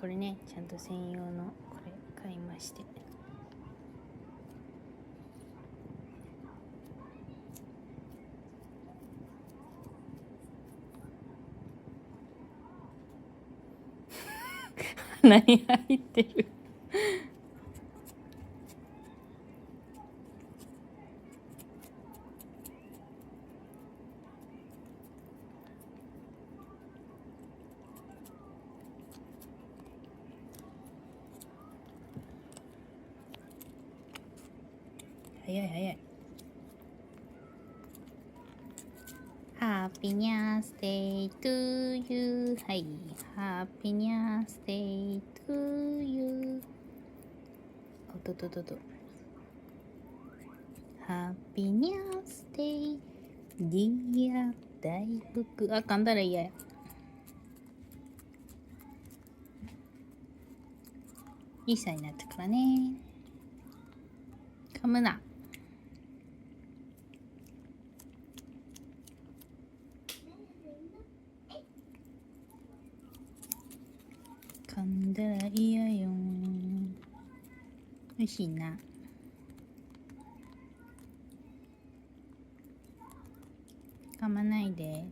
これね、ちゃんと専用のこれ買いまして。何入ってる早い早い。ハッピーニャースデートゥーユー。はい。ハッピーニャースデートゥーユー。おとととと。ハッピーニャースデーディア大福。あ、噛んだら嫌や。1歳になったからね。噛むな。噛んだら嫌よ。おいしいな。噛まないで。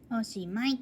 おしまい。